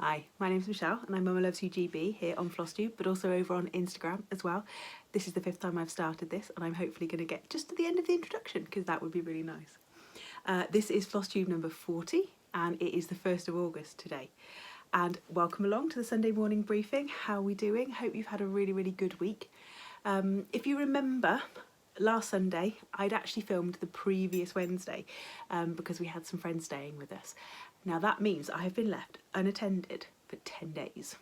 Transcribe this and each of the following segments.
Hi, my name's Michelle and I'm Mama Loves You GB here on FlossTube, but also over on Instagram as well. This is the 5th time I've started this and I'm hopefully going to get just to the end of the introduction because that would be really nice. This is FlossTube number 40 and it is the 1st of August today. And welcome along to the Sunday morning briefing. How are we doing? Hope you've had a really good week. If you remember, last Sunday I'd actually filmed the previous Wednesday because we had some friends staying with us. Now that means I have been left unattended for 10 days.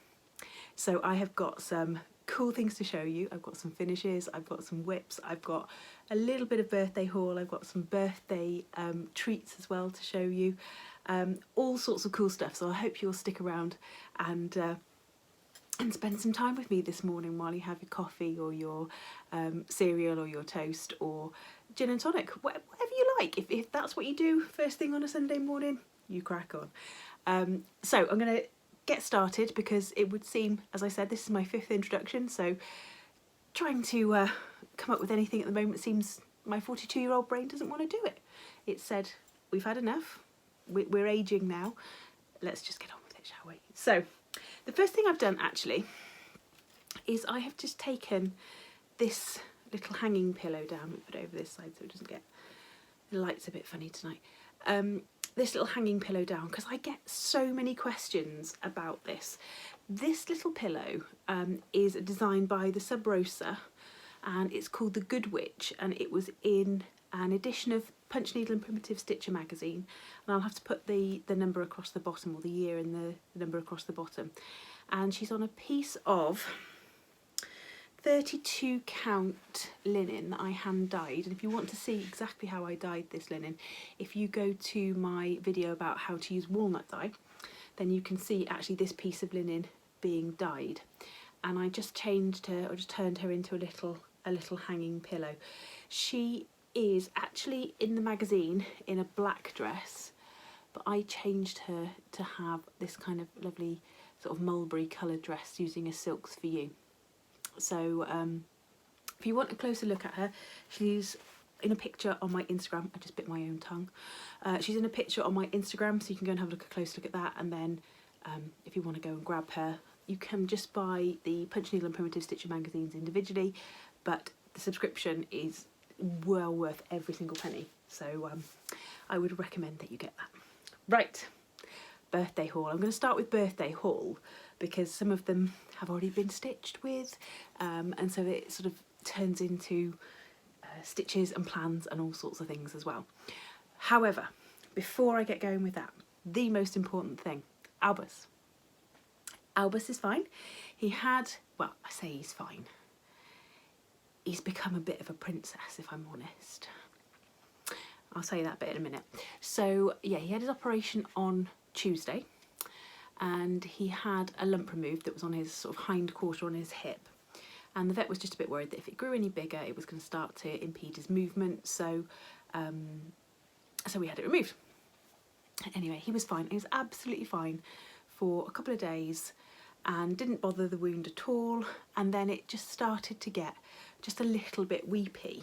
So I have got some cool things to show you. I've got some finishes, I've got some whips, I've got a little bit of birthday haul, I've got some birthday treats as well to show you. All sorts of cool stuff, so I hope you'll stick around and spend some time with me this morning while you have your coffee or your cereal or your toast or gin and tonic, whatever you like. If that's what you do first thing on a Sunday morning, you crack on. So I'm going to get started because it would seem, as I said, this is my 5th introduction, so trying to come up with anything at the moment seems my 42-year-old brain doesn't want to do it. It said, we've had enough, we're ageing now, let's just get on with it, shall we? So the first thing I've done actually is I have just taken this little hanging pillow down. We put it over this side so it doesn't get, the light's a bit funny tonight. This little hanging pillow down because I get so many questions about this. This little pillow is designed by the Sub Rosa and it's called the Good Witch, and it was in an edition of Punch Needle and Primitive Stitcher magazine, and I'll have to put the number across the bottom, or the year and the number across the bottom. And she's on a piece of 32 count linen that I hand dyed, and if you want to see exactly how I dyed this linen, if you go to my video about how to use walnut dye, then you can see actually this piece of linen being dyed. And I just changed her, or just turned her into a little hanging pillow. She is actually in the magazine in a black dress, but I changed her to have this kind of lovely sort of mulberry coloured dress using a Silks for You. So if you want a closer look at her, she's in a picture on my Instagram. I just bit my own tongue. She's in a picture on my Instagram, so you can go and have a close look at that. And then if you want to go and grab her, you can just buy the Punch Needle and Primitive Stitcher magazines individually, but the subscription is well worth every single penny. So I would recommend that you get that. Right, birthday haul. I'm going to start with birthday haul because some of them have already been stitched with, and so it sort of turns into stitches and plans and all sorts of things as well. However, before I get going with that, the most important thing, Albus. Albus is fine. He had, well, I say he's fine. He's become a bit of a princess, if I'm honest. I'll say that bit in a minute. So yeah, he had his operation on Tuesday, and he had a lump removed that was on his sort of hind quarter on his hip, and the vet was just a bit worried that if it grew any bigger it was going to start to impede his movement, so so we had it removed. Anyway, he was fine. He was absolutely fine for a couple of days and didn't bother the wound at all, and then it just started to get just a little bit weepy.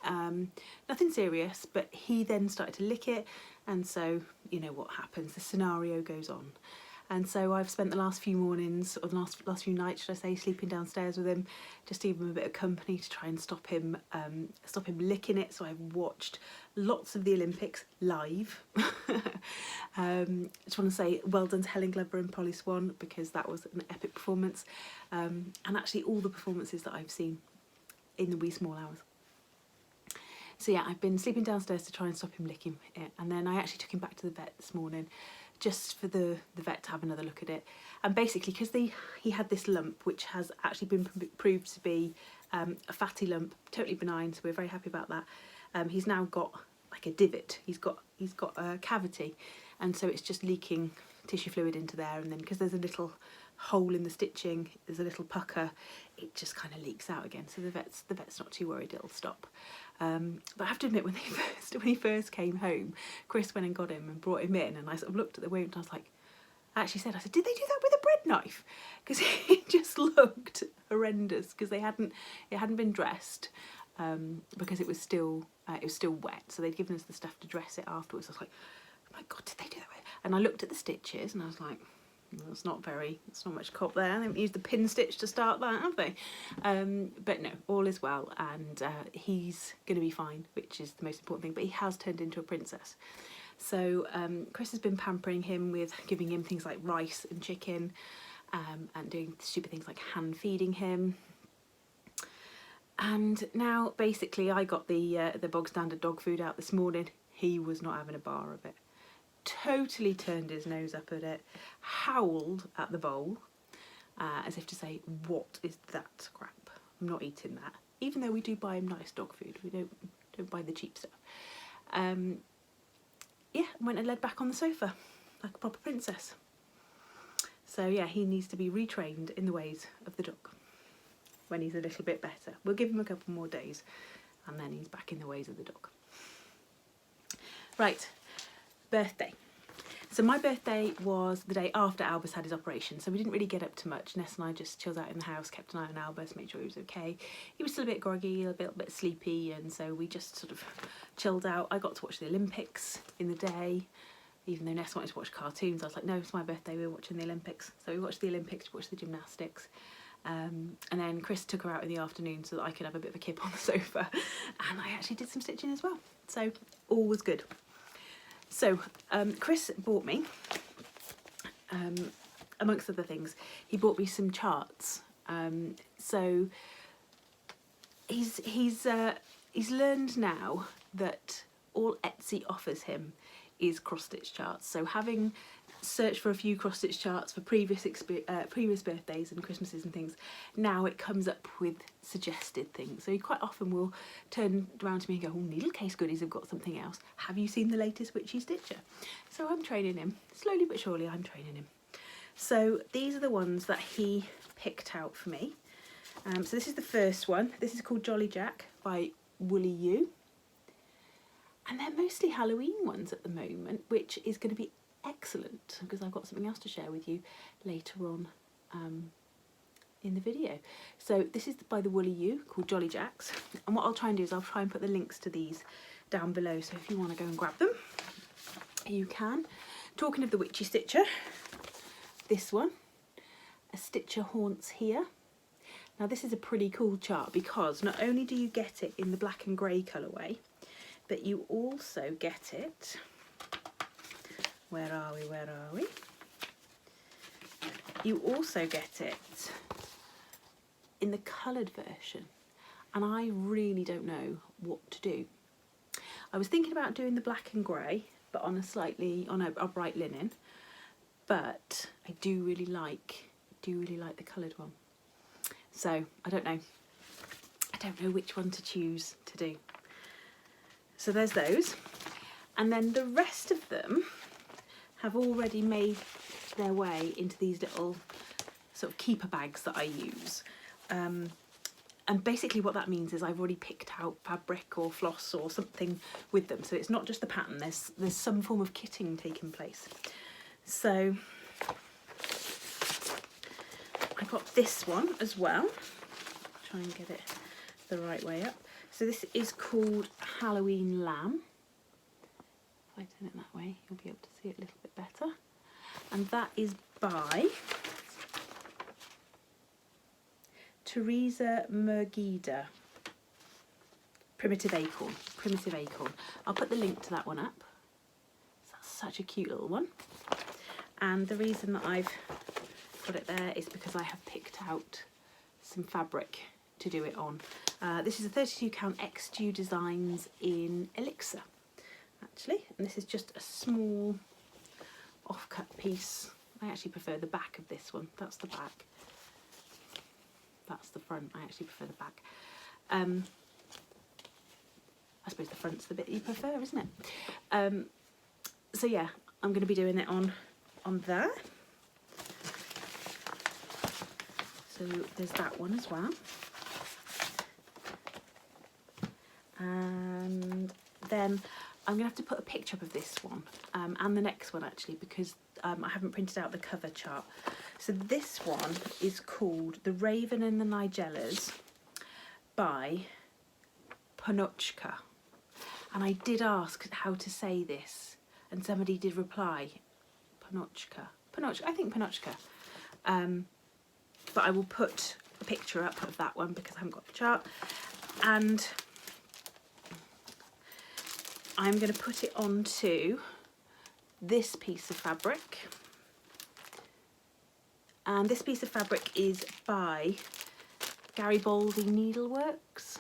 Nothing serious, but he then started to lick it, and so you know what happens, the scenario goes on. And so I've spent the last few mornings, or the last few nights, should I say, sleeping downstairs with him, just to give him a bit of company to try and stop him licking it. So I've watched lots of the Olympics live. Just want to say well done to Helen Glover and Polly Swan, because that was an epic performance, and actually all the performances that I've seen in the wee small hours. So yeah, I've been sleeping downstairs to try and stop him licking it, and then I actually took him back to the vet this morning just for the vet to have another look at it. And basically, because he had this lump, which has actually been proved to be a fatty lump, totally benign, so we're very happy about that. He's now got like a divot, he's got a cavity, and so it's just leaking tissue fluid into there, and then because there's a little hole in the stitching, there's a little pucker, it just kind of leaks out again. So the vet's not too worried, it'll stop. But I have to admit, when he first came home, Chris went and got him and brought him in, and I sort of looked at the wound and I was like, I actually said, did they do that with a bread knife? Because he just looked horrendous, because it hadn't been dressed, because it was still wet, so they'd given us the stuff to dress it afterwards. I was like, oh my god, did they do that with it? And I looked at the stitches and I was like, Well, it's not much cop there. They haven't used the pin stitch to start that, have they? But no, all is well, and he's going to be fine, which is the most important thing. But he has turned into a princess. So Chris has been pampering him with giving him things like rice and chicken, and doing stupid things like hand feeding him. And now basically I got the bog standard dog food out this morning. He was not having a bar of it. Totally turned his nose up at it, howled at the bowl, as if to say, what is that crap? I'm not eating that. Even though we do buy him nice dog food, we don't buy the cheap stuff. Yeah, went and laid back on the sofa like a proper princess. So yeah, he needs to be retrained in the ways of the dog when he's a little bit better. We'll give him a couple more days and then he's back in the ways of the dog. Right, birthday. So my birthday was the day after Albus had his operation, so we didn't really get up to much. Ness and I just chilled out in the house, kept an eye on Albus, made sure he was okay. He was still a bit groggy, a bit sleepy, and so we just sort of chilled out. I got to watch the Olympics in the day, even though Ness wanted to watch cartoons. I was like, no, it's my birthday, we're watching the Olympics. So we watched the Olympics, we watched the gymnastics. And then Chris took her out in the afternoon so that I could have a bit of a kip on the sofa, and I actually did some stitching as well, so all was good. So Chris bought me, amongst other things, he bought me some charts. So he's learned now that all Etsy offers him is cross-stitch charts. So having searched for a few cross-stitch charts for previous birthdays and Christmases and things, now it comes up with suggested things. So he quite often will turn around to me and go, oh, needle case goodies have got something else. Have you seen the latest witchy stitcher? So I'm training him. Slowly but surely I'm training him. So these are the ones that he picked out for me. So this is the first one. This is called Jolly Jack by Woolly U. And they're mostly Halloween ones at the moment, which is going to be excellent because I've got something else to share with you later on in the video. So this is by the Woolly U, called Jolly Jacks, and what I'll try and do is I'll try and put the links to these down below, so if you want to go and grab them you can. Talking of the witchy stitcher, this one, A Stitcher Haunts Here. Now this is a pretty cool chart because not only do you get it in the black and grey colourway, but you also get it, where are we? You also get it in the coloured version, and I really don't know what to do. I was thinking about doing the black and grey, but on a bright linen, but I do really like the coloured one. So I don't know which one to choose to do. So there's those, and then the rest of them have already made their way into these little sort of keeper bags that I use. And basically what that means is I've already picked out fabric or floss or something with them. So it's not just the pattern, there's some form of kitting taking place. So I got this one as well. Try and get it the right way up. So this is called Halloween Lamb. If I turn it that way, you'll be able to see it a little bit better. And that is by Teresa Mergida. Primitive Acorn. I'll put the link to that one up. That's such a cute little one. And the reason that I've got it there is because I have picked out some fabric to do it on. This is a 32 count X2 Designs in Elixir, actually, and this is just a small off-cut piece. I actually prefer the back of this one. That's the back. That's the front. I actually prefer the back. I suppose the front's the bit you prefer, isn't it? So yeah, I'm going to be doing it on there. So there's that one as well. And then I'm going to have to put a picture up of this one and the next one actually, because I haven't printed out the cover chart. So this one is called The Raven and the Nigellas by Ponochka. And I did ask how to say this and somebody did reply, Ponochka. I think Panochka. But I will put a picture up of that one because I haven't got the chart. And I'm going to put it onto this piece of fabric. And this piece of fabric is by Garibaldi Needleworks.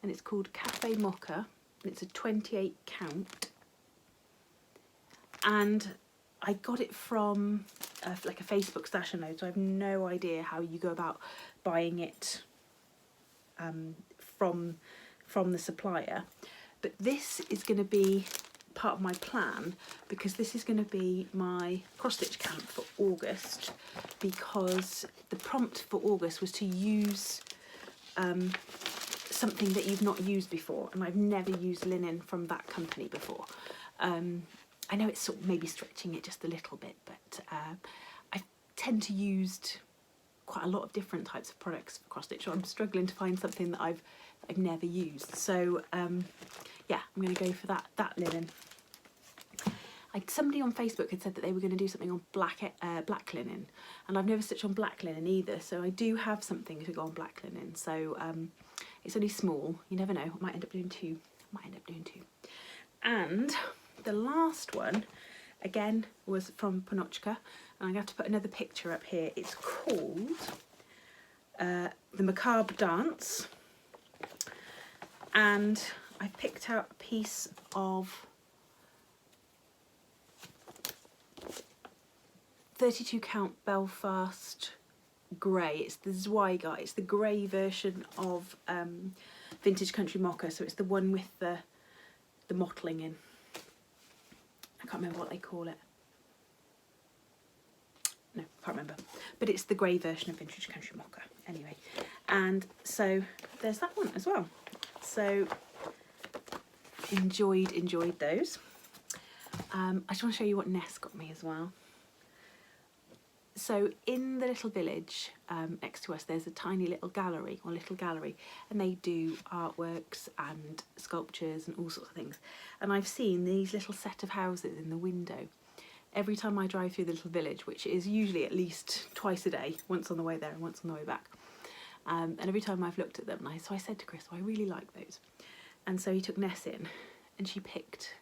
And it's called Cafe Mocha. And it's a 28 count. And I got it from like a Facebook stash and load, so I have no idea how you go about buying it from the supplier. But this is going to be part of my plan because this is going to be my cross stitch camp for August, because the prompt for August was to use something that you've not used before, and I've never used linen from that company before. I know it's sort of maybe stretching it just a little bit, but I tend to use quite a lot of different types of products for cross stitch, so I'm struggling to find something that I've never used. So yeah, I'm going to go for that linen. Somebody on Facebook had said that they were going to do something on black linen, and I've never stitched on black linen either, so I do have something to go on black linen. So it's only small, you never know, I might end up doing two. And the last one, again, was from Panochka, and I'm going to have to put another picture up here. It's called The Macabre Dance, and I picked out a piece of 32 count Belfast grey. It's the Zweigart, it's the grey version of Vintage Country Mocha, so it's the one with the mottling in. I can't remember what they call it. No, can't remember. But it's the grey version of Vintage Country Mocha, anyway. And so there's that one as well. So enjoyed those. I just want to show you what Ness got me as well. So in the little village next to us, there's a tiny little gallery, and they do artworks and sculptures and all sorts of things. And I've seen these little set of houses in the window every time I drive through the little village, which is usually at least twice a day, once on the way there and once on the way back. And every time I've looked at them, so I said to Chris, I really like those. And so he took Ness in, and she picked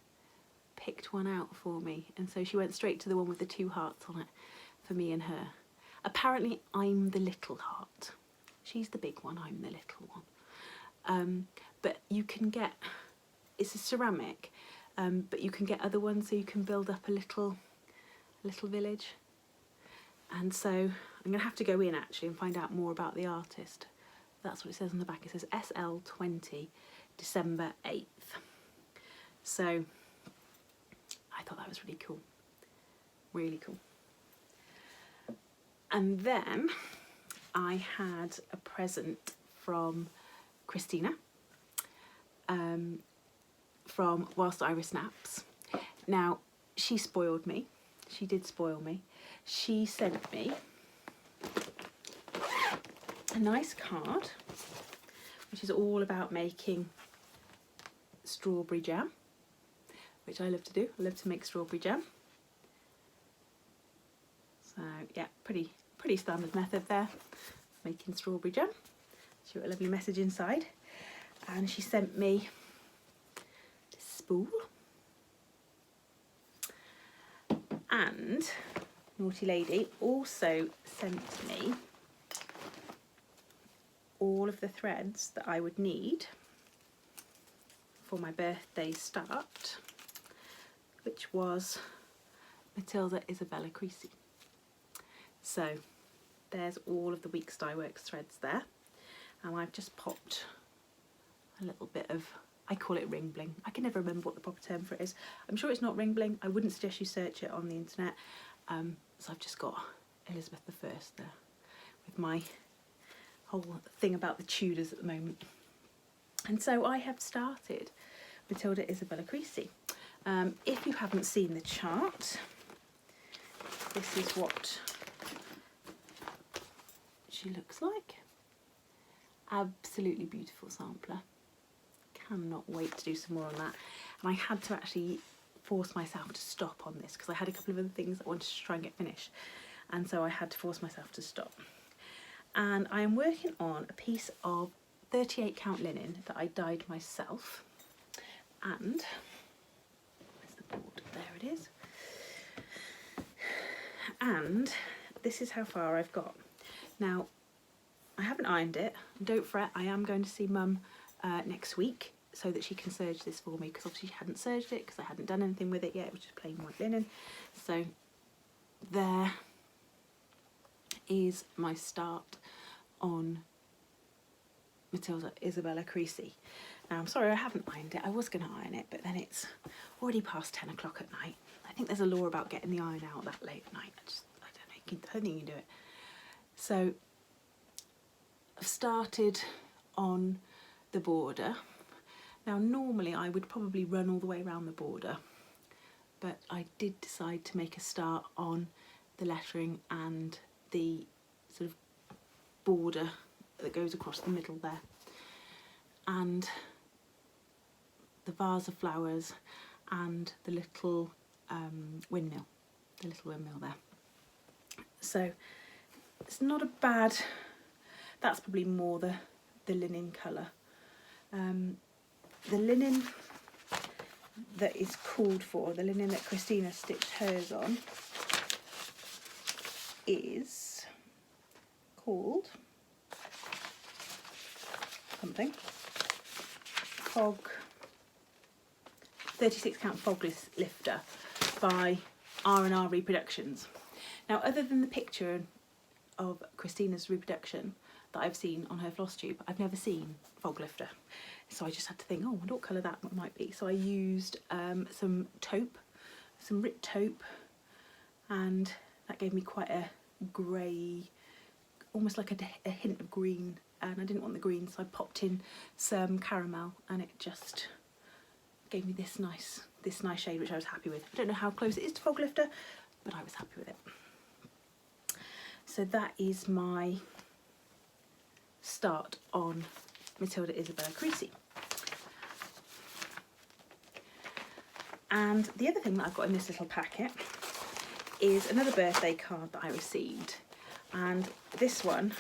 one out for me. And so she went straight to the one with the 2 hearts on it for me and her. Apparently I'm the little heart. She's the big one, I'm the little one. But you can get, it's a ceramic, but you can get other ones, so you can build up a little village. And so I'm going to have to go in actually and find out more about the artist. That's what it says on the back. It says SL20 December 8th. So I thought that was really cool. Really cool. And then I had a present from Christina from Whilst Iris Snaps. Now, she spoiled me. She did spoil me. She sent me a nice card, which is all about making strawberry jam, which I love to do. I love to make strawberry jam. So yeah, pretty standard method there, making strawberry jam. She wrote a lovely message inside, and she sent me this spool, and naughty lady also sent me all of the threads that I would need for my birthday start, which was Matilda Isabella Creasy. So there's all of the Weeks Dye Works threads there, and I've just popped a little bit of, I call it ring bling. I can never remember what the proper term for it is. I'm sure it's not ring bling. I wouldn't suggest you search it on the internet. So I've just got Elizabeth I there with my whole thing about the Tudors at the moment. And so I have started Matilda Isabella Creasy. If you haven't seen the chart, this is what she looks like. Absolutely beautiful sampler. Cannot wait to do some more on that. And I had to actually force myself to stop on this because I had a couple of other things that I wanted to try and get finished, and so I had to force myself to stop. And I am working on a piece of 38 count linen that I dyed myself, and where's the board? There it is. And this is how far I've got. Now, I haven't ironed it. Don't fret, I am going to see Mum next week so that she can serge this for me, because obviously she hadn't serged it because I hadn't done anything with it yet. It was just plain white linen. So there is my start on Matilda Isabella Creasy. Now, I'm sorry I haven't ironed it. I was going to iron it, but then it's already past 10 o'clock at night. I think there's a law about getting the iron out that late at night. I don't think you can do it. So I've started on the border. Now, normally I would probably run all the way around the border, but I did decide to make a start on the lettering and the sort of border that goes across the middle there, and the vase of flowers and the little windmill, there. So it's not a bad, that's probably more the linen colour. The linen that is called for, the linen that Christina stitched hers on, is called something, 36 count fog lifter by R&R Reproductions. Now, other than the picture of Christina's reproduction that I've seen on her FlossTube, I've never seen fog lifter. So I just had to think, oh, I wonder what colour that might be. So I used some taupe, some ripped taupe, and that gave me quite a grey, almost like a hint of green, and I didn't want the green, so I popped in some caramel, and it just gave me this nice shade, which I was happy with. I don't know how close it is to fog lifter, but I was happy with it. So that is my start on Matilda Isabella Creasy. And the other thing that I've got in this little packet is another birthday card that I received, and this one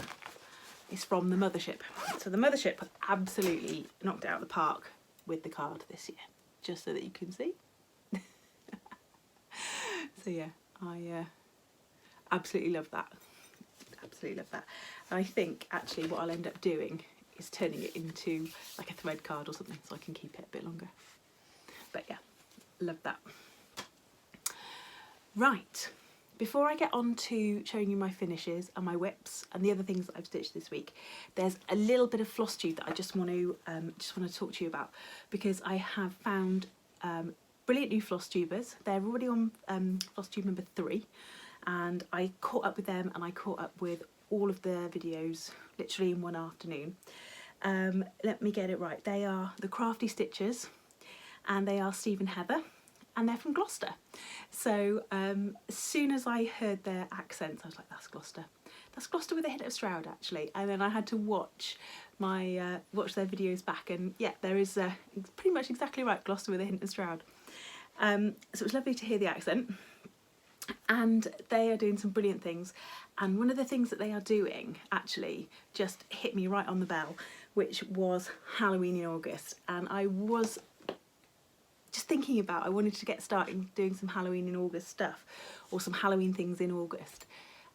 is from the Mothership. So the Mothership absolutely knocked it out of the park with the card this year, just so that you can see. So yeah, I absolutely love that. Absolutely love that. And I think actually what I'll end up doing is turning it into like a thread card or something, so I can keep it a bit longer. But yeah, love that. Right, before I get on to showing you my finishes and my whips and the other things that I've stitched this week, there's a little bit of FlossTube that I just want to talk to you about, because I have found brilliant new FlossTubers. They're already on FlossTube number 3, and I caught up with them, and I caught up with all of their videos literally in one afternoon. Let me get it right. They are the Crafty Stitchers, and they are Steve and Heather, and they're from Gloucester. So as soon as I heard their accents, I was like, that's Gloucester. That's Gloucester with a hint of Stroud, actually. And then I had to watch watch their videos back, and yeah, there is pretty much exactly right, Gloucester with a hint of Stroud. So it was lovely to hear the accent. And they are doing some brilliant things, and one of the things that they are doing actually just hit me right on the bell, which was Halloween in August. And I was just thinking about, I wanted to get started doing some Halloween in August stuff, or some Halloween things in August.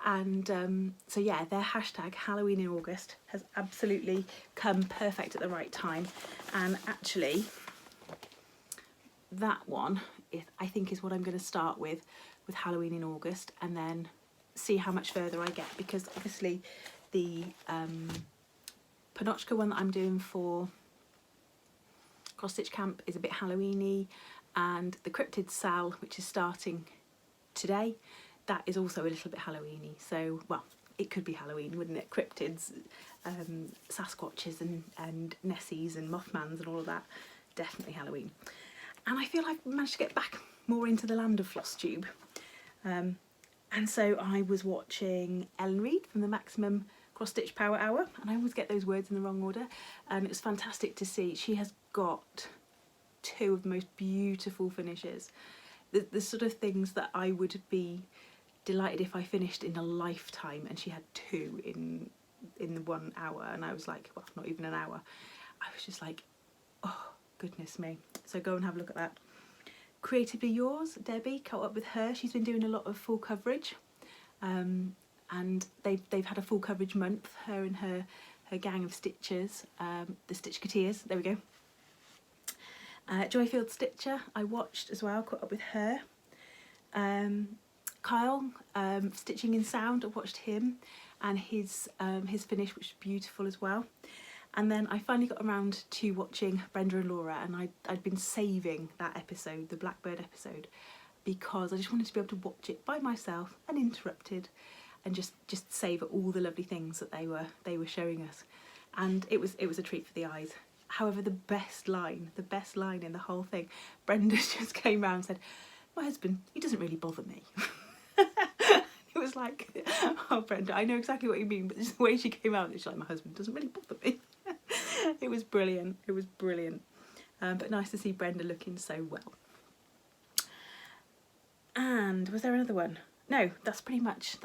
And so yeah, their hashtag Halloween in August has absolutely come perfect at the right time. And actually that one I think is what I'm going to start with Halloween in August, and then see how much further I get, because obviously the Panochka one that I'm doing for Cross Stitch Camp is a bit Halloweeny, and the Cryptid Sal, which is starting today, that is also a little bit Halloweeny. So, well, it could be Halloween, wouldn't it? Cryptids, Sasquatches and Nessies and Mothmans and all of that, definitely Halloween. And I feel I've managed to get back more into the land of FlossTube. And so I was watching Ellen Reid from the Maximum Cross Stitch Power Hour, and I always get those words in the wrong order, and it was fantastic to see. She has got 2 of the most beautiful finishes, the sort of things that I would be delighted if I finished in a lifetime, and she had 2 in the 1 hour, and I was like, well, not even an hour. I was just like, oh goodness me. So go and have a look at that. Creatively Yours, Debbie, caught up with her. She's been doing a lot of full coverage, and they've had a full coverage month, her and her gang of stitchers, the Stitchketeers, there we go. Joyfield Stitcher I watched as well, caught up with her. Kyle, Stitching in Sound, I watched him and his finish, which is beautiful as well. And then I finally got around to watching Brenda and Laura, and I'd been saving that episode, the Blackbird episode, because I just wanted to be able to watch it by myself, uninterrupted, and just savour all the lovely things that they were showing us. And it was a treat for the eyes. However, the best line in the whole thing, Brenda just came round and said, my husband, he doesn't really bother me. It was like, oh Brenda, I know exactly what you mean, but just the way she came out, she's like, my husband doesn't really bother me. It was brilliant, it was brilliant. But nice to see Brenda looking so well. And was there another one? No, that's pretty much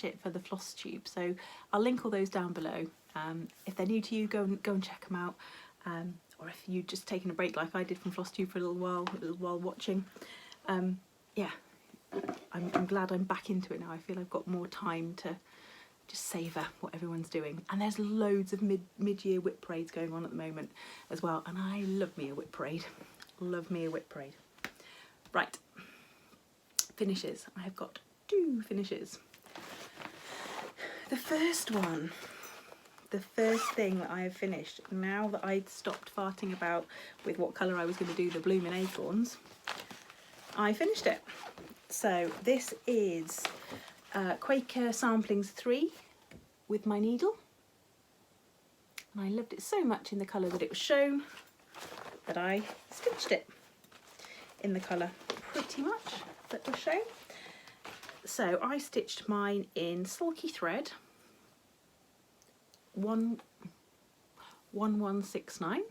it for the FlossTube. So I'll link all those down below. If they're new to you, go and check them out. Or if you've just taken a break like I did from FlossTube for a little while watching. Yeah, I'm glad I'm back into it now. I feel I've got more time to just savour what everyone's doing. And there's loads of mid-year whip parades going on at the moment as well. And I love me a whip parade. Love me a whip parade. Right, finishes. I've got 2 finishes. The first one, the first thing that I have finished, now that I'd stopped farting about with what colour I was going to do the blooming acorns, I finished it. So this is Quaker Samplings 3 with my needle. And I loved it so much in the colour that it was shown that I stitched it in the colour pretty much that was shown. So I stitched mine in Sulky Thread 1169,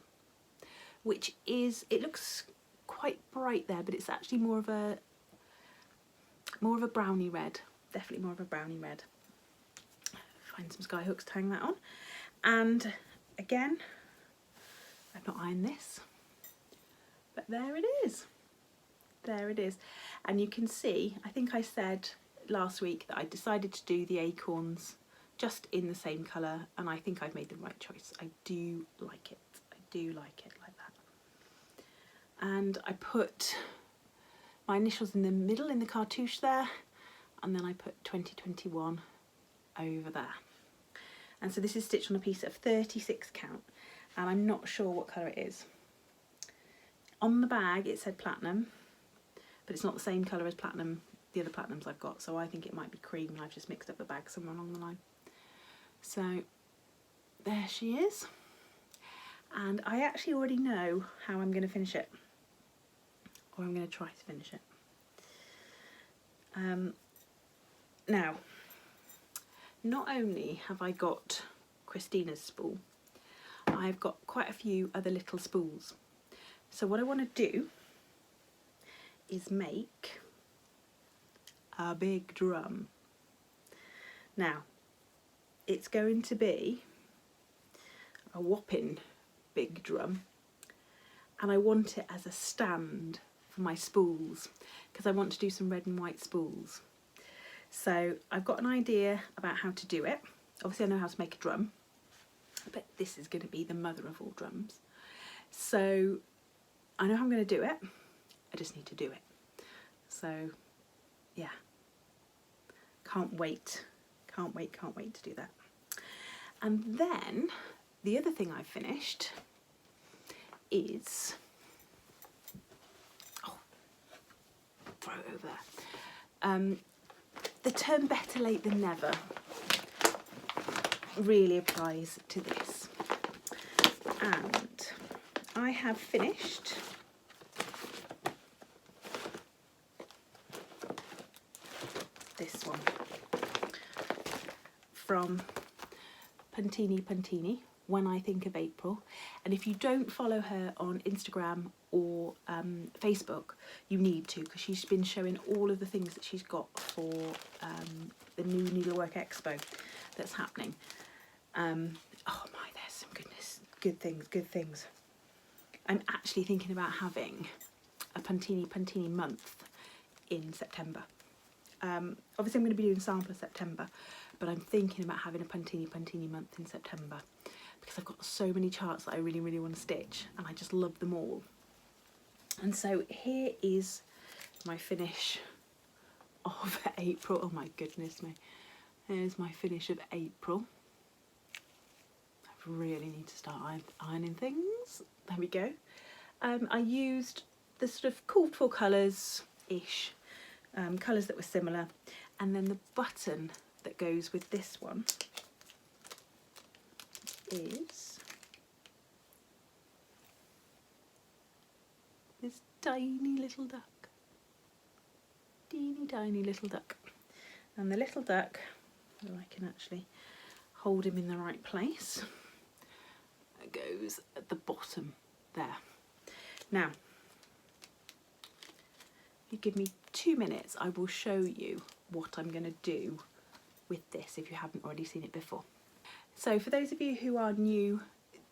which is, it looks quite bright there, but it's actually more of a browny red, definitely more of a browny red. Find some sky hooks to hang that on. And again, I've not ironed this, but there it is. There it is. And you can see, I think I said last week that I decided to do the acorns just in the same colour, and I think I've made the right choice. I do like it. I do like it like that. And I put my initials in the middle in the cartouche there, and then I put 2021 over there. And so this is stitched on a piece of 36 count, and I'm not sure what colour it is. On the bag it said platinum, but it's not the same colour as platinum, the other platinums I've got, so I think it might be cream and I've just mixed up the bag somewhere along the line. So there she is, and I actually already know how I'm going to finish it, or I'm going to try to finish it. Now, not only have I got Christina's spool, I've got quite a few other little spools. So what I want to do is make a big drum. Now, it's going to be a whopping big drum, and I want it as a stand for my spools because I want to do some red and white spools. So I've got an idea about how to do it. Obviously I know how to make a drum, but this is going to be the mother of all drums. So I know how I'm going to do it, I just need to do it. So yeah, can't wait to do that. And then the other thing I've finished is, oh, throw it over there. The term better late than never really applies to this. And I have finished this one from Puntini, When I Think of April. And if you don't follow her on Instagram or Facebook, you need to, because she's been showing all of the things that she's got for the new Needlework Expo that's happening. Oh my, there's some good things. I'm actually thinking about having a Puntini month in September. Obviously I'm going to be doing sample of September, but I'm thinking about having a Puntini month in September because I've got so many charts that I really want to stitch, and I just love them all. And so here is my finish of April. Oh my goodness me. Here's my finish of April. I really need to start ironing things. There we go. I used the sort of called for colours-ish, colours that were similar, and then the button that goes with this one is this tiny little duck. Teeny tiny little duck. And the little duck, so I can actually hold him in the right place, goes at the bottom there. Now, if you give me 2 minutes, I will show you what I'm going to do with this if you haven't already seen it before. So for those of you who are new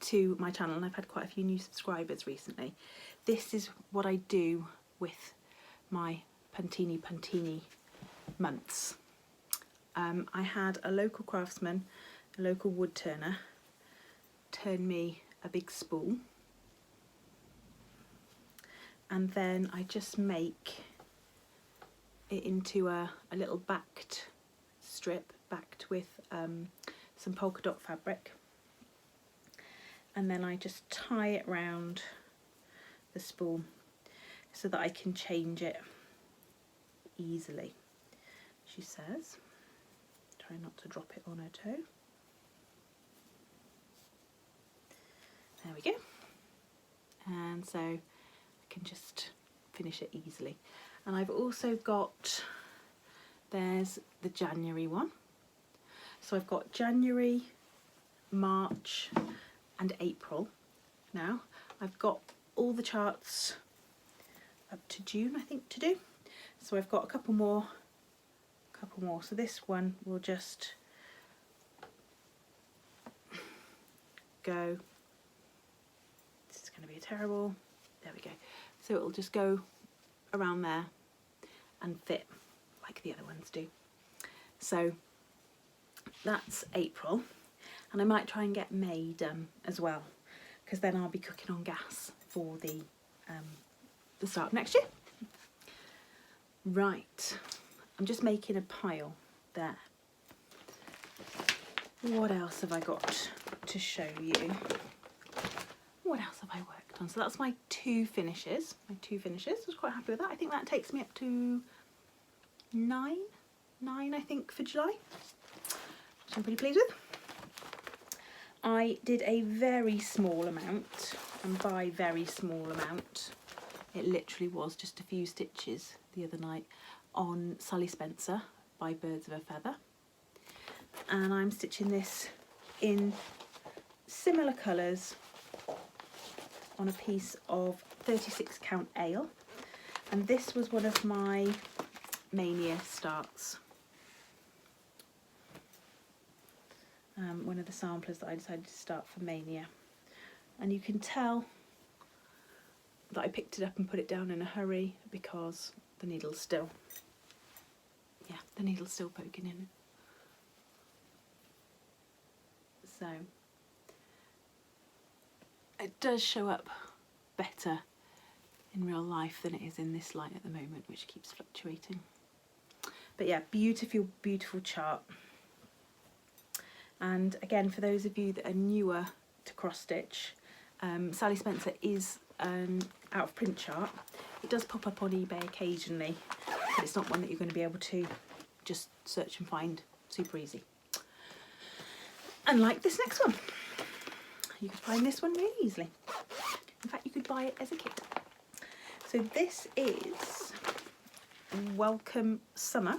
to my channel, and I've had quite a few new subscribers recently, this is what I do with my Puntini months. I had a local craftsman, a local wood turner, turn me a big spool, and then I just make it into a little backed strip, backed with some polka dot fabric, and then I just tie it round the spool so that I can change it easily. She says, try not to drop it on her toe. There we go. And so I can just finish it easily. And I've also got, there's the January one. So I've got January, March and April now. I've got all the charts up to June, I think, to do. So I've got a couple more. So this one will just go, this is going to be terrible, there we go. So it'll just go around there and fit like the other ones do. So that's April, and I might try and get May done as well, because then I'll be cooking on gas for the start of next year. Right, I'm just making a pile there. What else have I got to show you? What else have I worked on? So that's my two finishes. I was quite happy with that. I think that takes me up to nine I think for July, which I'm pretty pleased with. I did a very small amount, and by very small amount, it literally was just a few stitches the other night on Sally Spencer by Birds of a Feather. And I'm stitching this in similar colours on a piece of 36 count ale, and this was one of my Mania starts, one of the samplers that I decided to start for Mania, and you can tell that I picked it up and put it down in a hurry because the needle's still poking in it. So it does show up better in real life than it is in this light at the moment, which keeps fluctuating. But yeah, beautiful chart. And again, for those of you that are newer to cross stitch, Sally Spencer is an out of print chart. It does pop up on eBay occasionally, but it's not one that you're going to be able to just search and find super easy. Unlike this next one, you could find this one really easily. In fact, you could buy it as a kit. So this is Welcome Summer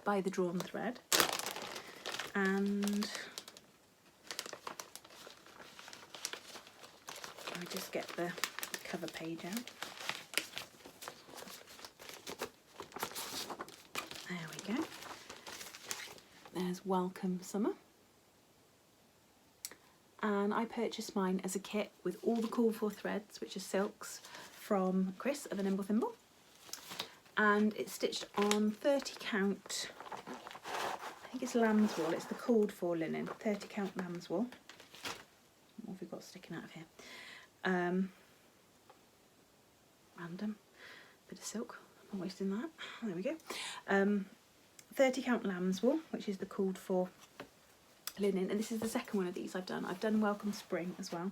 by The Drawn Thread, and just get the cover page out. There we go. There's Welcome Summer. And I purchased mine as a kit with all the call for threads, which are silks, from Chris of the Nimble Thimble. And it's stitched on 30 count, I think it's lamb's wool, it's the called for linen, 30 count lamb's wool. What have we got sticking out of here? Random bit of silk, not wasting that, there we go. 30 count lamb's wool, which is the called for linen, and this is the second one of these I've done. I've done Welcome Spring as well,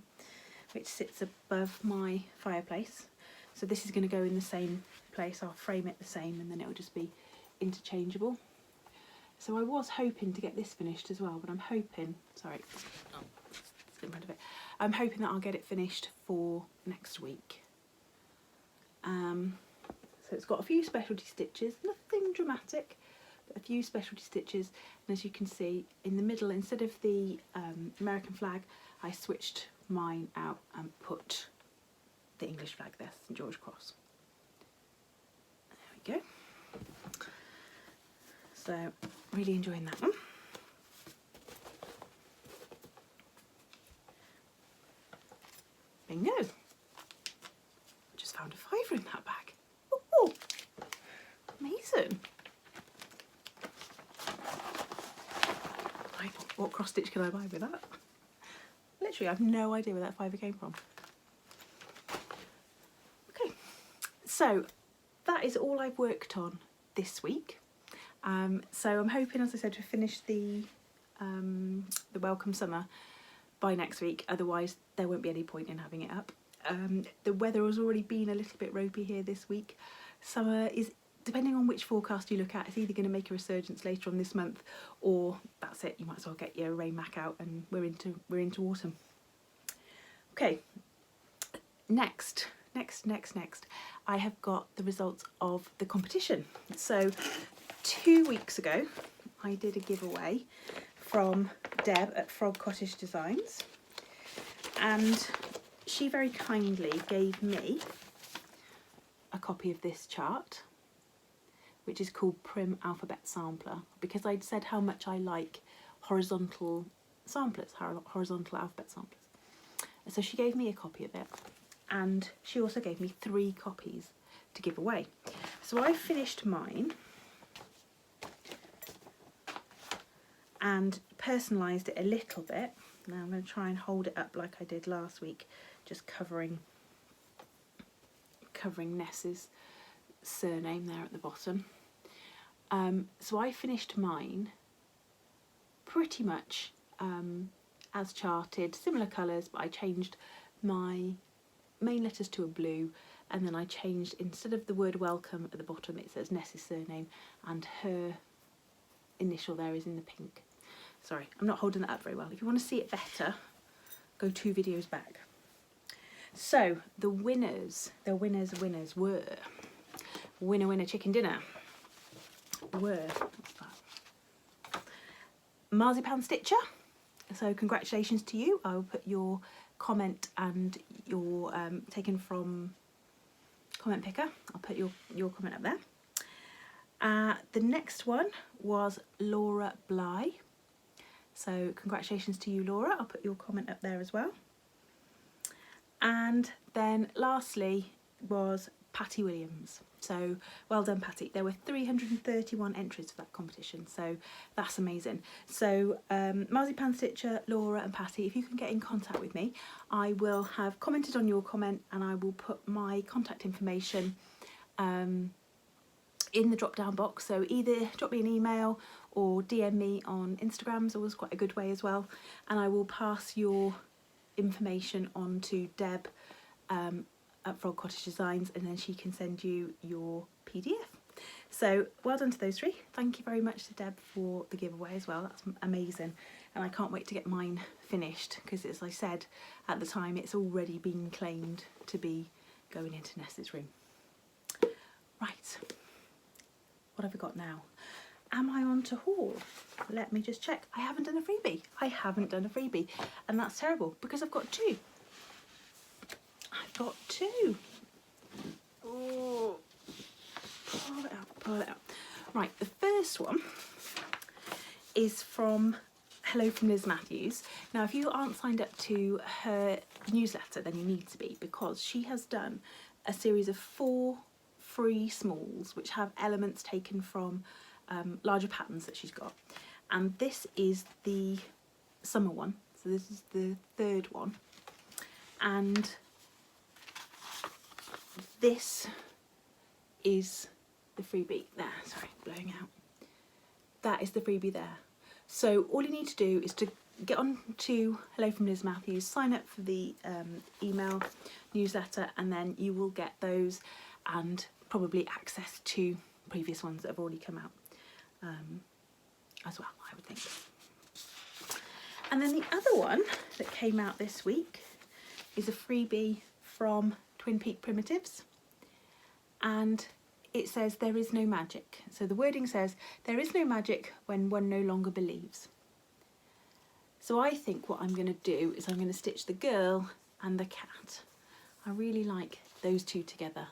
which sits above my fireplace. So this is going to go in the same place. I'll frame it the same and then it'll just be interchangeable. So I was hoping to get this finished as well, but I'm hoping, sorry, it's in front of it. I'm hoping that I'll get it finished for next week. So it's got a few specialty stitches, nothing dramatic, but a few specialty stitches. And as you can see in the middle, instead of the American flag, I switched mine out and put the English flag there, St George Cross. There we go. So really enjoying that one. Bingo! Just found a fiver in that bag. Oh, amazing! Right, what cross stitch can I buy with that? Literally, I have no idea where that fiver came from. Okay, so that is all I've worked on this week. So I'm hoping, as I said, to finish the Welcome Summer by next week. Otherwise, there won't be any point in having it up. The weather has already been a little bit ropey here this week. Summer is, depending on which forecast you look at, it's either going to make a resurgence later on this month, or that's it. You might as well get your rain mac out, and we're into autumn. Okay, next, I have got the results of the competition. So 2 weeks ago, I did a giveaway from Deb at Cottage Designs, and she very kindly gave me a copy of this chart, which is called Prim Alphabet Sampler, because I'd said how much I like horizontal samplers, horizontal alphabet samplers. So she gave me a copy of it, and she also gave me 3 copies to give away. So I finished mine and personalised it a little bit. Now I'm going to try and hold it up like I did last week, just covering Ness's surname there at the bottom. So I finished mine pretty much as charted, similar colours, but I changed my main letters to a blue, and then I changed, instead of the word welcome at the bottom, it says Ness's surname, and her initial there is in the pink. Sorry, I'm not holding that up very well. If you want to see it better, go 2 videos back. So the winners were, winner chicken dinner, were Marzipan Stitcher. So congratulations to you. I will put your comment and your taken from Comment Picker. I'll put your comment up there. The next one was Laura Bly. So congratulations to you, Laura. I'll put your comment up there as well. And then lastly was Patty Williams. So well done, Patty. There were 331 entries for that competition, so that's amazing. So Marzipan Stitcher, Laura and Patty, if you can get in contact with me, I will have commented on your comment, and I will put my contact information in the drop down box. So either drop me an email or DM me on Instagram, is always quite a good way as well, and I will pass your information on to Deb at Frog Cottage Designs, and then she can send you your PDF. So well done to those 3. Thank you very much to Deb for the giveaway as well. That's amazing, and I can't wait to get mine finished, because as I said at the time, it's already been claimed to be going into Ness's room. Right, what have I got now? Am I on to haul? Let me just check. I haven't done a freebie. I haven't done a freebie, and that's terrible because I've got 2. got two. Oh, pull it out, pull it out. Right, the first one is from Hello from Liz Matthews. Now, if you aren't signed up to her newsletter, then you need to be, because she has done a series of 4 free smalls which have elements taken from larger patterns that she's got. And this is the summer one, so this is the 3rd one. And this is the freebie there, sorry, blowing out. That is the freebie there. So all you need to do is to get on to Hello from Liz Matthews, sign up for the email newsletter, and then you will get those and probably access to previous ones that have already come out as well, I would think. And then the other one that came out this week is a freebie from Twin Peak Primitives, and it says there is no magic. So the wording says there is no magic when one no longer believes. So I think what I'm going to do is I'm going to stitch the girl and the cat. I really like those two together.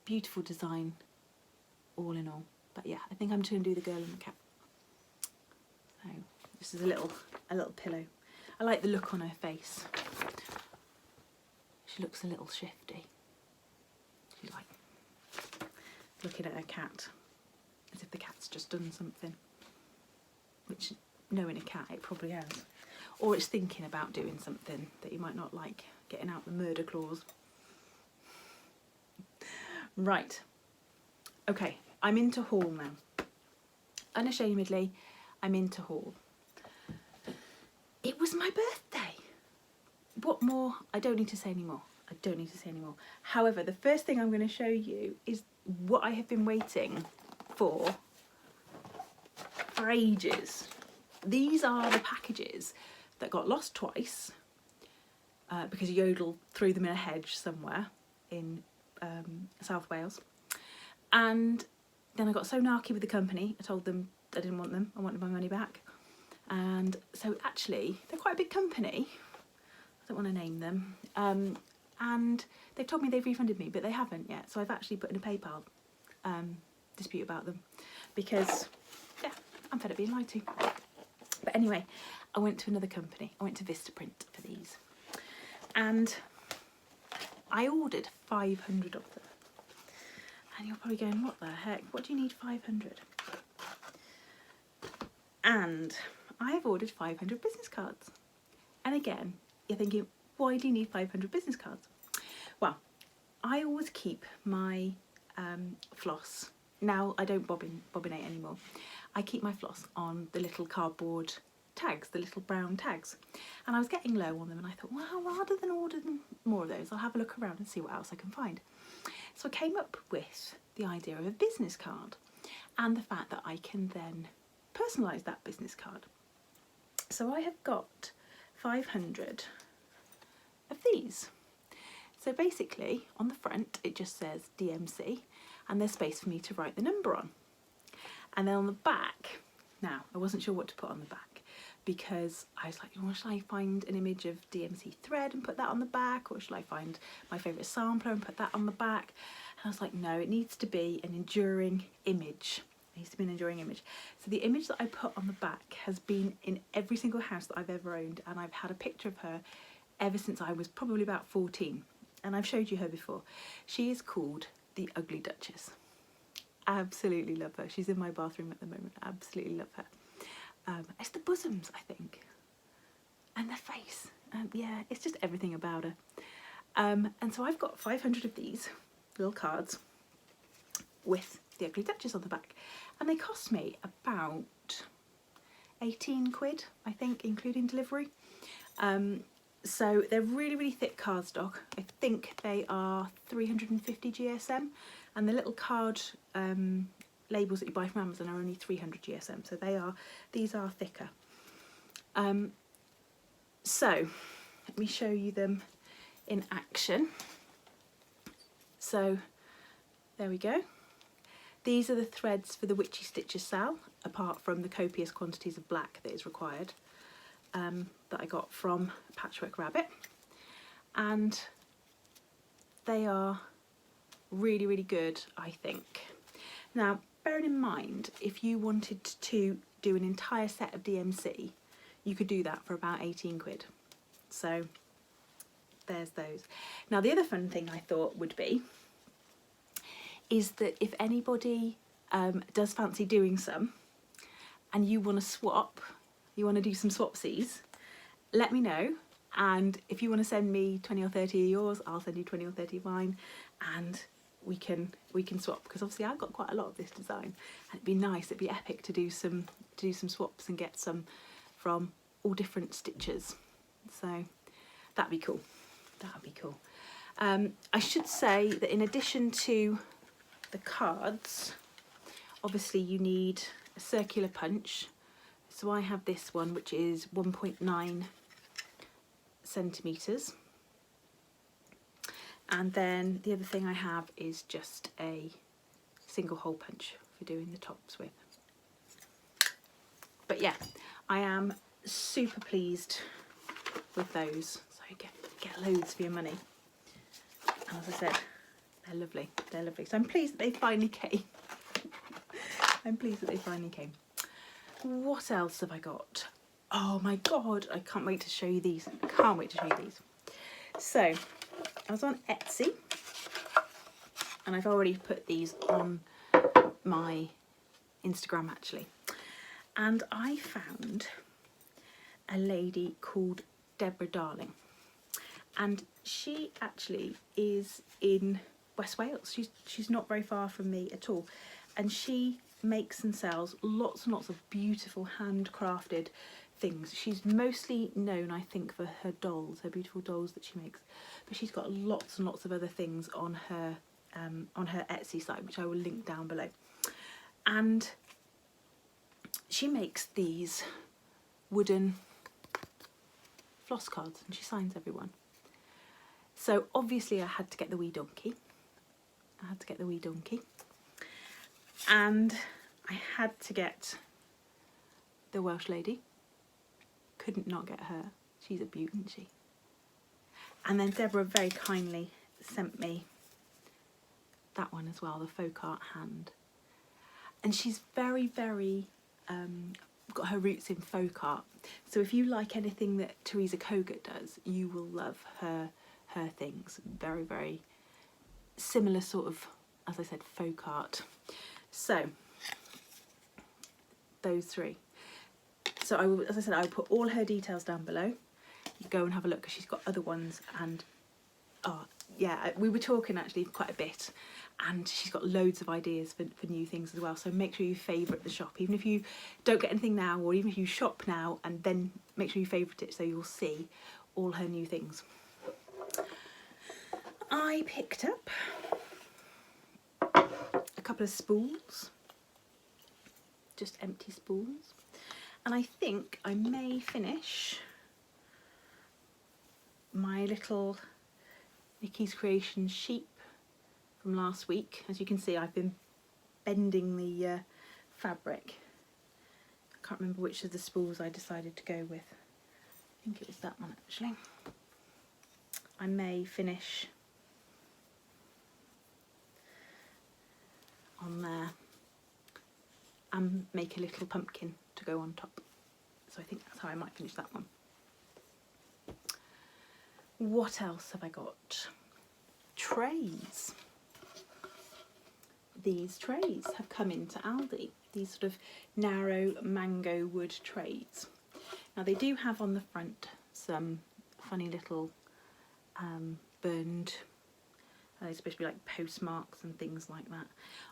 Beautiful design all in all. But yeah, I think I'm just going to do the girl and the cat. So this is a little pillow. I like the look on her face. She looks a little shifty. She's like looking at her cat as if the cat's just done something, which, knowing a cat, it probably has. Or it's thinking about doing something that you might not like, getting out the murder clause. Right, okay, I'm into haul now. Unashamedly, I'm into haul. It was my birthday. What more? I don't need to say any more. I don't need to say any more. However, the first thing I'm going to show you is what I have been waiting for ages. These are the packages that got lost twice because Yodel threw them in a hedge somewhere in South Wales. And then I got so narky with the company, I told them I didn't want them, I wanted my money back. And so actually, they're quite a big company. I don't want to name them. And they've told me they've refunded me, but they haven't yet. So I've actually put in a PayPal dispute about them because, yeah, I'm fed up being lied to. But anyway, I went to another company. I went to Vistaprint for these. And I ordered 500 of them. And you're probably going, what the heck? What do you need 500? And I've ordered 500 business cards. And again, you're thinking, why do you need 500 business cards? Well, I always keep my floss. Now I don't bobbinate anymore. I keep my floss on the little cardboard tags, the little brown tags. And I was getting low on them and I thought, well, rather than order more of those, I'll have a look around and see what else I can find. So I came up with the idea of a business card and the fact that I can then personalise that business card. So I have got 500 of these. So basically on the front it just says DMC and there's space for me to write the number on. And then on the back, now I wasn't sure what to put on the back because I was like, well, shall I find an image of DMC thread and put that on the back, or shall I find my favourite sampler and put that on the back? And I was like, no, it needs to be an enduring image. It needs to be an enduring image. So the image that I put on the back has been in every single house that I've ever owned, and I've had a picture of her ever since I was probably about 14, and I've showed you her before. She is called the Ugly Duchess. Absolutely love her. She's in my bathroom at the moment. Absolutely love her. It's the bosoms, I think, and the face. Yeah, it's just everything about her. And so I've got 500 of these little cards with the Ugly Duchess on the back, and they cost me about 18 quid, I think, including delivery. So they're really, really thick cardstock. I think they are 350 GSM, and the little card labels that you buy from Amazon are only 300 GSM, so these are thicker. So let me show you them in action. So there we go. These are the threads for the Witchy Stitcher Sal, apart from the copious quantities of black that is required, that I got from Patchwork Rabbit. and they are really, really good, I think. Now, bearing in mind, if you wanted to do an entire set of DMC, you could do that for about 18 quid. So there's those. Now, the other fun thing I thought would be is that if anybody does fancy doing some and you want to swap, you want to do some swapsies, let me know. And if you want to send me 20 or 30 of yours, I'll send you 20 or 30 of mine, and we can swap, because obviously I've got quite a lot of this design, and it'd be nice, it'd be epic to do some swaps and get some from all different stitches. So that'd be cool. That'd be cool. I should say that in addition to the cards, obviously you need a circular punch. So I have this one, which is 1.9 centimetres. And then the other thing I have is just a single hole punch for doing the tops with. But yeah, I am super pleased with those. So you get loads for your money. And as I said, they're lovely. They're lovely. So I'm pleased that they finally came. I'm pleased that they finally came. What else have I got? Oh my God, I can't wait to show you these. Can't wait to show you these. So I was on Etsy, and I've already put these on my Instagram actually. And I found a lady called Deborah Darling, and she actually is in West Wales. She's not very far from me at all, and she makes and sells lots and lots of beautiful handcrafted things. She's mostly known, I think, for her dolls, her beautiful dolls that she makes, but she's got lots and lots of other things on her Etsy site, which I will link down below. And she makes these wooden floss cards, and she signs everyone. So obviously I had to get the wee donkey. And I had to get the Welsh lady. Couldn't not get her. She's a beaut, isn't she? And then Deborah very kindly sent me that one as well, the folk art hand. And she's very, very got her roots in folk art. So if you like anything that Teresa Kogut does, you will love her things. Very, very similar sort of, as I said, folk art. So those three. So I will, as I said, I will put all her details down below. You go and have a look, because she's got other ones. And oh yeah, we were talking actually quite a bit, and she's got loads of ideas for new things as well. So make sure you favourite the shop, even if you don't get anything now, or even if you shop now, and then make sure you favourite it so you'll see all her new things. I picked up a couple of spools, just empty spools, and I think I may finish my little Nikki's Creations sheep from last week. As you can see, I've been bending the fabric. I can't remember which of the spools I decided to go with. I think it was that one actually. I may finish on there and make a little pumpkin to go on top. So I think that's how I might finish that one. What else have I got? Trays. These trays have come into Aldi. These sort of narrow mango wood trays. Now they do have on the front some funny little burned, they're supposed to be like postmarks and things like that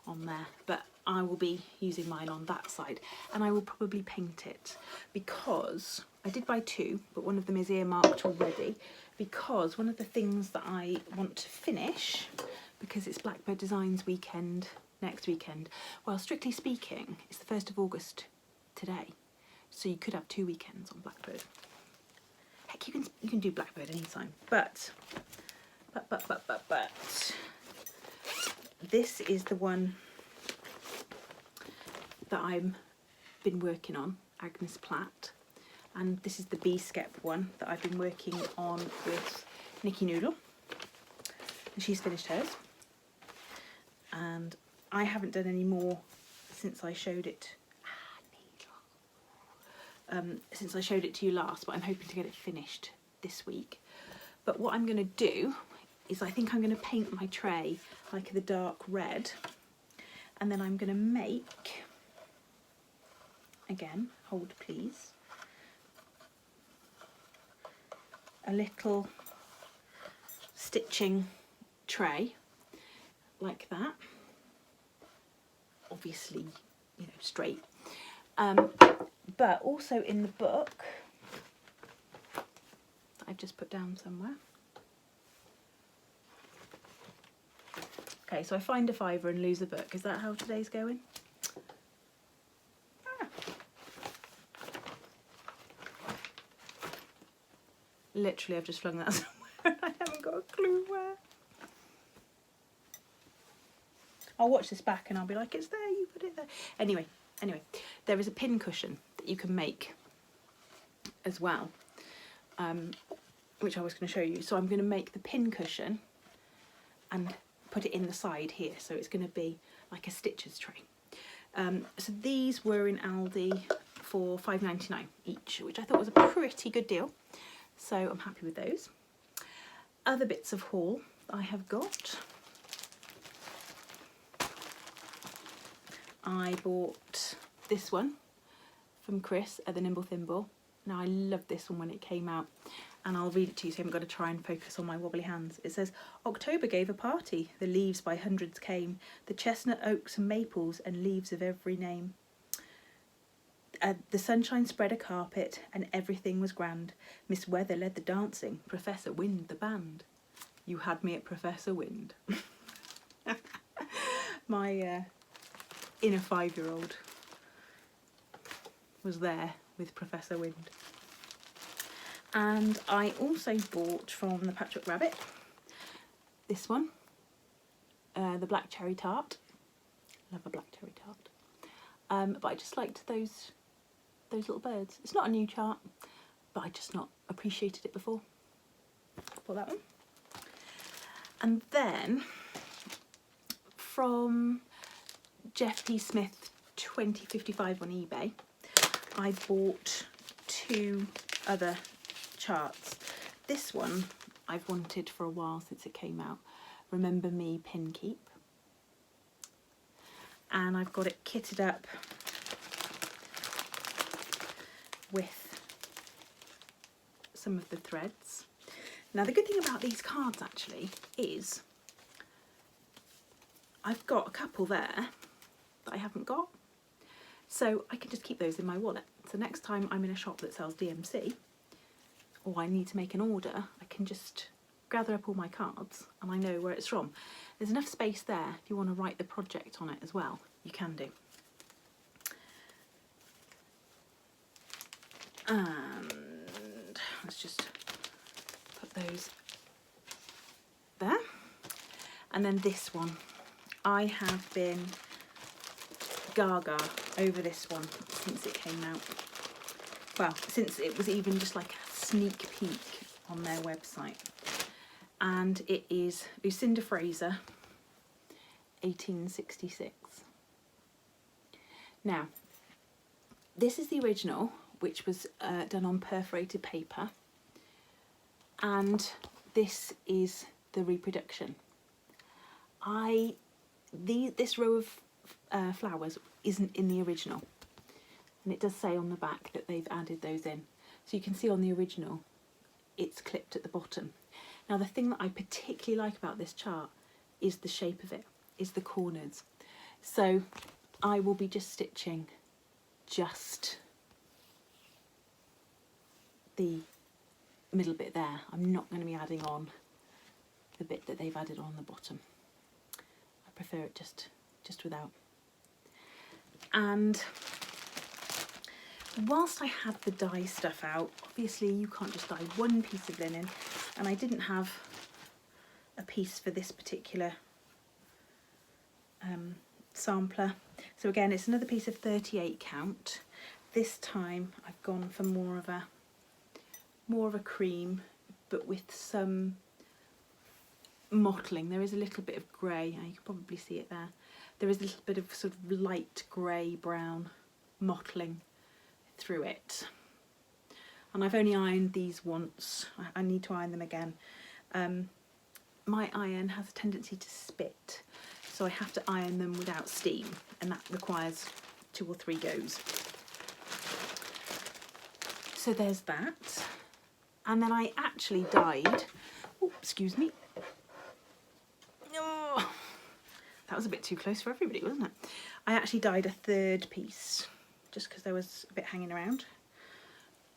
on there, but I will be using mine on that side, and I will probably paint it, because I did buy two, but one of them is earmarked already, because one of the things that I want to finish, because it's Blackbird Designs weekend next weekend, well, strictly speaking, it's the 1st of August today, so you could have 2 weekends on Blackbird. Heck, you can do Blackbird anytime, but this is the one that I've been working on, Agnes Platt, and this is the B-Skep one that I've been working on with Nikki Noodle, and she's finished hers. And I haven't done any more since I showed it. Since I showed it to you last, but I'm hoping to get it finished this week. But what I'm going to do is I think I'm going to paint my tray like the dark red, and then I'm going to make, again, hold please, a little stitching tray like that, obviously, you know, straight, but also in the book that I've just put down somewhere. Okay, so I find a fiver and lose a book. Is that how today's going? Ah. Literally, I've just flung that somewhere and I haven't got a clue where. I'll watch this back and I'll be like, it's there, you put it there. Anyway, there is a pin cushion that you can make as well, which I was going to show you. So I'm going to make the pin cushion and put it in the side here, so it's going to be like a stitches tray. So these were in Aldi for $5.99 each, which I thought was a pretty good deal, so I'm happy with those. Other bits of haul I have got. I bought this one from Chris at the Nimble Thimble. Now I loved this one when it came out, and I'll read it to you so you haven't got to try and focus on my wobbly hands. It says, October gave a party, the leaves by hundreds came, the chestnut, oaks and maples and leaves of every name. The sunshine spread a carpet and everything was grand. Miss Weather led the dancing, Professor Wind the band. You had me at Professor Wind. My inner 5-year-old was there with Professor Wind. And I also bought from the Patchwork Rabbit this one, the black cherry tart. Love a black cherry tart. But I just liked those little birds. It's not a new chart, but I just not appreciated it before. Bought that one. And then from Jeff P. Smith 2055 on eBay, I bought 2 other charts. This one I've wanted for a while since it came out, Remember Me Pin Keep, and I've got it kitted up with some of the threads. Now the good thing about these cards actually is I've got a couple there that I haven't got, so I can just keep those in my wallet. So next time I'm in a shop that sells DMC, or I need to make an order, I can just gather up all my cards and I know where it's from. There's enough space there if you want to write the project on it as well, you can do. And let's just put those there. And then this one, I have been gaga over this one since it came out. Well, since it was even just like a sneak peek on their website. And it is Lucinda Fraser, 1866. Now, this is the original, which was done on perforated paper, and this is the reproduction. This row of flowers isn't in the original, and it does say on the back that they've added those in. So you can see on the original, it's clipped at the bottom. Now the thing that I particularly like about this chart is the shape of it, is the corners. So I will be just stitching just the middle bit there. I'm not going to be adding on the bit that they've added on the bottom. I prefer it just without. And whilst I had the dye stuff out, obviously you can't just dye one piece of linen, and I didn't have a piece for this particular sampler. So again, it's another piece of 38 count. This time I've gone for more of a cream, but with some mottling. There is a little bit of grey, you can probably see it there. There is a little bit of sort of light grey brown mottling through it. And I've only ironed these once. I need to iron them again. My iron has a tendency to spit, so I have to iron them without steam, and that requires 2 or 3 goes. So there's that. And then I actually dyed, oh, excuse me. Oh, that was a bit too close for everybody, wasn't it? I actually dyed a 3rd piece, just because there was a bit hanging around.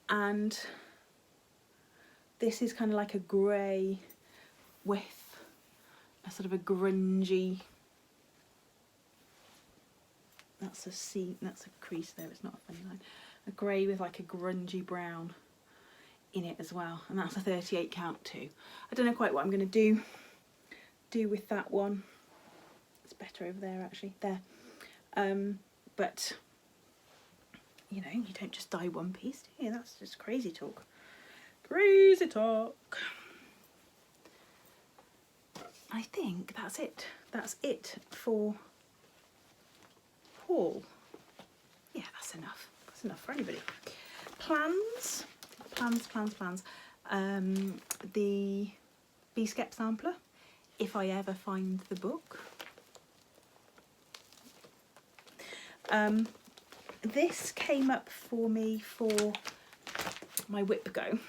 And this is kind of like a grey with a sort of a grungy, that's a seam, that's a crease there, it's not a funny line, a grey with like a grungy brown in it as well, and that's a 38 count too. I don't know quite what I'm going to do with that one. It's better over there actually, there. But you know, you don't just dye one piece, do you? That's just crazy talk. Crazy talk. I think that's it. That's it for haul. Yeah, that's enough. That's enough for anybody. Plans. The B-Skep sampler, if I ever find the book. This came up for me for my WhipGo.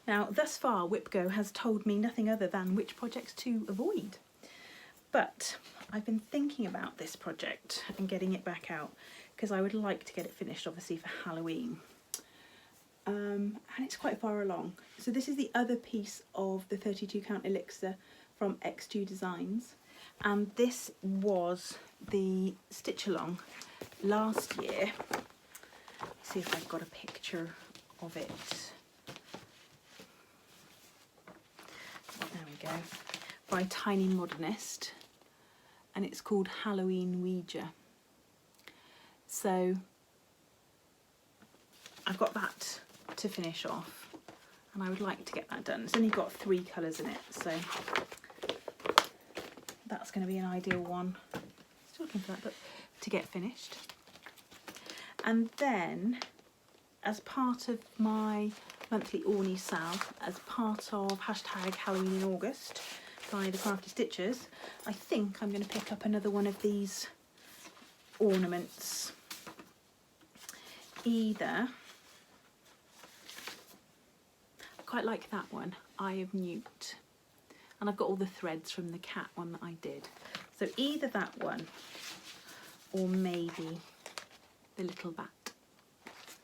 Now, thus far, WhipGo has told me nothing other than which projects to avoid. But I've been thinking about this project and getting it back out because I would like to get it finished, obviously, for Halloween. And it's quite far along. So this is the other piece of the 32 count elixir from X2 Designs. And this was the stitch along last year. Let's see if I've got a picture of it. There we go. By Tiny Modernist. And it's called Halloween Ouija. So I've got that to finish off, and I would like to get that done. It's only got 3 colours in it, so that's going to be an ideal one. Still looking for that book to get finished. And then, as part of my monthly Orny sale, as part of hashtag Halloween in August by the Crafty Stitchers, I think I'm going to pick up another one of these ornaments. Either, I quite like that one, Eye of Newt, and I've got all the threads from the cat one that I did. So either that one or maybe the little bat.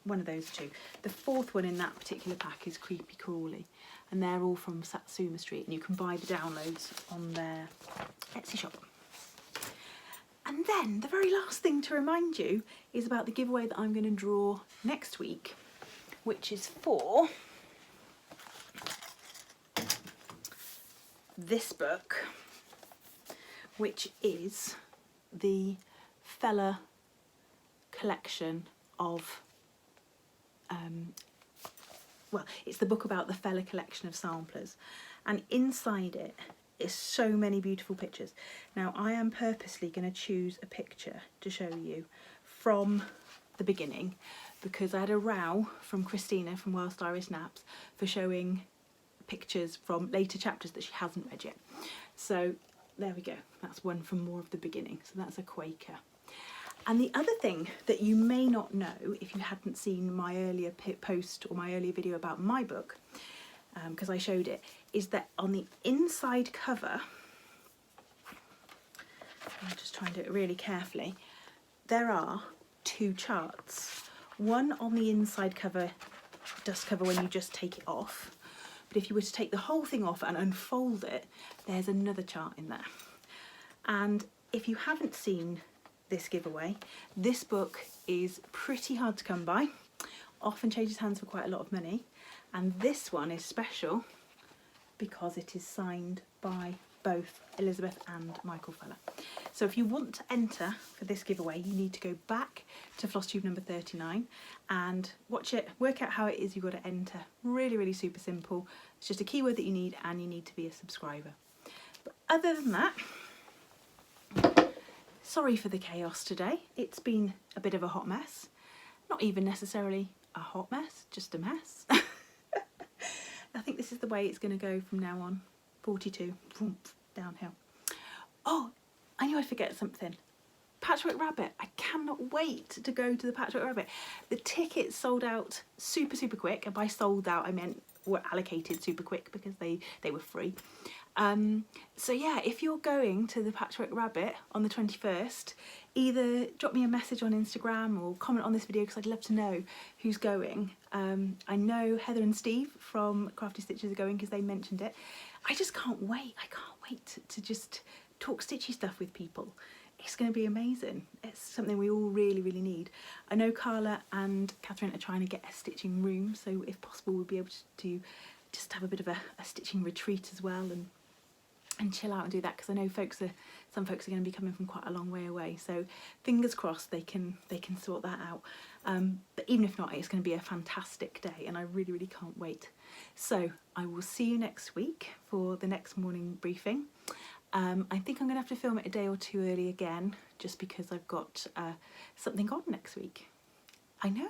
One of those two. The 4th one in that particular pack is Creepy Crawly, and they're all from Satsuma Street, and you can buy the downloads on their Etsy shop. And then the very last thing to remind you is about the giveaway that I'm going to draw next week, which is for this book, which is the Fella collection of well, it's the book about the Fella collection of samplers, and inside it is so many beautiful pictures. Now I am purposely going to choose a picture to show you from the beginning, because I had a row from Christina from Whilst Iris Naps for showing pictures from later chapters that she hasn't read yet. So there we go, that's one from more of the beginning. So that's a Quaker. And the other thing that you may not know if you hadn't seen my earlier post or my earlier video about my book, because I showed it, is that on the inside cover, I'll just try and do it really carefully, there are 2 charts. One on the inside cover, dust cover, when you just take it off, but if you were to take the whole thing off and unfold it, there's another chart in there. And if you haven't seen this giveaway, this book is pretty hard to come by, often changes hands for quite a lot of money, and this one is special because it is signed by both Elizabeth and Michael Feller. So if you want to enter for this giveaway, you need to go back to FlossTube number 39 and watch it, work out how it is you've got to enter. Really, really super simple. It's just a keyword that you need, and you need to be a subscriber. But other than that, sorry for the chaos today. It's been a bit of a hot mess. Not even necessarily a hot mess, just a mess. I think this is the way it's going to go from now on. 42, downhill. Oh, I knew I'd forget something. Patchwork Rabbit. I cannot wait to go to the Patchwork Rabbit. The tickets sold out super, super quick. And by sold out, I meant were allocated super quick because they were free. So yeah, if you're going to the Patchwork Rabbit on the 21st, either drop me a message on Instagram or comment on this video because I'd love to know who's going. I know Heather and Steve from Crafty Stitches are going because they mentioned it. I just can't wait. I can't wait to just talk stitchy stuff with people. It's going to be amazing. It's something we all really, really need. I know Carla and Catherine are trying to get a stitching room, so if possible we'll be able to just have a bit of a stitching retreat as well and chill out and do that, because I know some folks are going to be coming from quite a long way away, so fingers crossed they can sort that out. But even if not, it's going to be a fantastic day and I really, really can't wait. So I will see you next week for the next morning briefing. I think I'm going to have to film it a day or two early again, just because I've got something on next week. I know.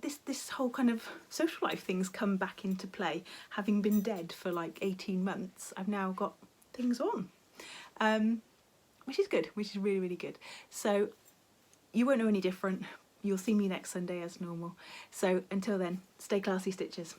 This whole kind of social life thing's come back into play. Having been dead for like 18 months, I've now got things on, which is good, which is really, really good. So you won't know any different. You'll see me next Sunday as normal. So until then, stay classy, stitchers.